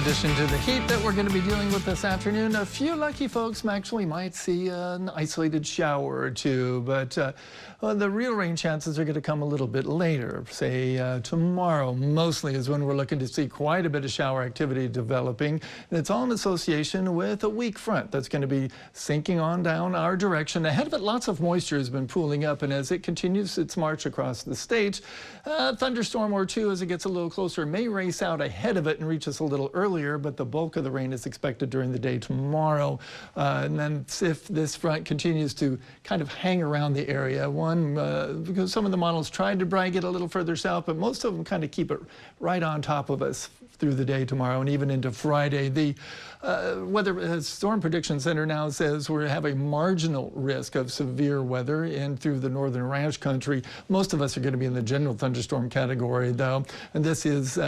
addition to the heat that we're going to be dealing with this afternoon, a few lucky folks actually might see an isolated shower or two, but the real rain chances are going to come a little bit later. Say tomorrow mostly is when we're looking to see quite a bit of shower activity developing, and it's all in association with a weak front that's going to be sinking on down our direction. Ahead of it, lots of moisture has been pooling up, and as it continues its march across the state, a thunderstorm or two as it gets a little closer may race out ahead of it and reach us a little earlier, but the bulk of the rain is expected during the day tomorrow. And then if this front continues to kind of hang around the area, because some of the models tried to brag it a little further south, but most of them kind of keep it right on top of us through the day tomorrow and even into Friday. The Weather Storm Prediction Center now says we have a marginal risk of severe weather in through the northern ranch country. Most of us are going to be in the general thunderstorm category, though, and this is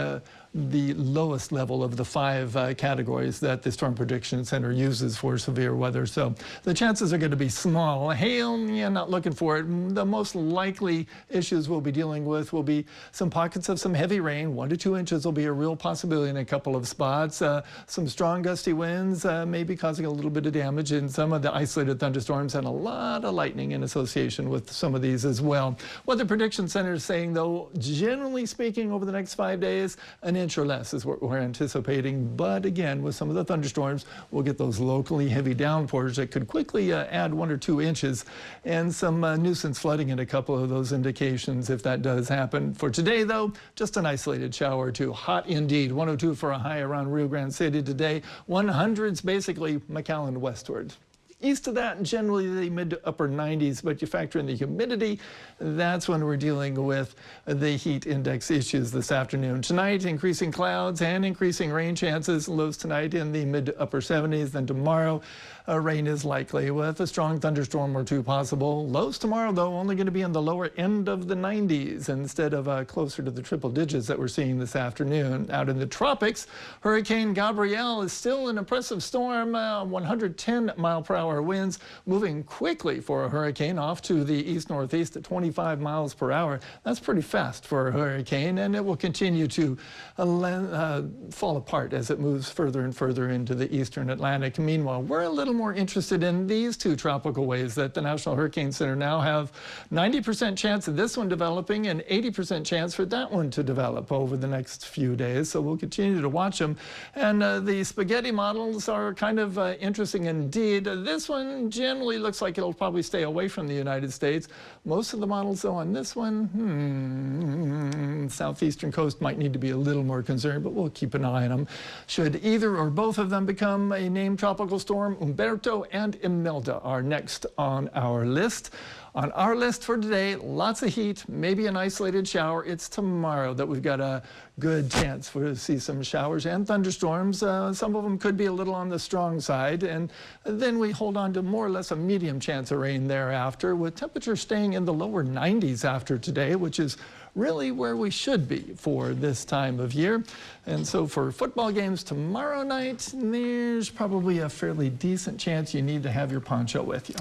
the lowest level of the 5 categories that the Storm Prediction Center uses for severe weather. So the chances are going to be small. Hail, yeah, not looking for it. The most likely issues we'll be dealing with will be some pockets of some heavy rain. 1 to 2 inches will be a real possibility in a couple of spots. Some strong gusty winds may be causing a little bit of damage in some of the isolated thunderstorms, and a lot of lightning in association with some of these as well. Weather Prediction Center is saying, though, generally speaking, over the next 5 days, an inch or less is what we're anticipating. But again, with some of the thunderstorms, we'll get those locally heavy downpours that could quickly add 1 or 2 inches, and some nuisance flooding in a couple of those indications if that does happen. For today, though, just an isolated shower or two. Hot indeed. 102 for a high around Rio Grande City today. 100s basically McAllen westward. East of that, generally the mid to upper 90s, but you factor in the humidity, that's when we're dealing with the heat index issues this afternoon. Tonight, increasing clouds and increasing rain chances. Lows tonight in the mid to upper 70s. Then tomorrow, rain is likely with a strong thunderstorm or two possible. Lows tomorrow, though, only going to be in the lower end of the 90s instead of closer to the triple digits that we're seeing this afternoon. Out in the tropics, Hurricane Gabrielle is still an impressive storm, 110 mile per hour winds, moving quickly for a hurricane off to the east-northeast at 25 miles per hour. That's pretty fast for a hurricane, and it will continue to fall apart as it moves further and further into the eastern Atlantic. Meanwhile, we're a little more interested in these 2 tropical waves that the National Hurricane Center now have 90% chance of this one developing and 80% chance for that one to develop over the next few days. So we'll continue to watch them. And the spaghetti models are kind of interesting indeed. This one generally looks like it'll probably stay away from the United States. Most of the models, though, on this one, southeastern coast might need to be a little more concerned, but we'll keep an eye on them. Should either or both of them become a named tropical storm, Humberto and Imelda are next on our list. On our list for today, lots of heat, maybe an isolated shower. It's tomorrow that we've got a good chance to see some showers and thunderstorms. Some of them could be a little on the strong side, and then we hold on to more or less a medium chance of rain thereafter, with temperatures staying in the lower 90s after today, which is really where we should be for this time of year. And so for football games tomorrow night, there's probably a fairly decent chance you need to have your poncho with you.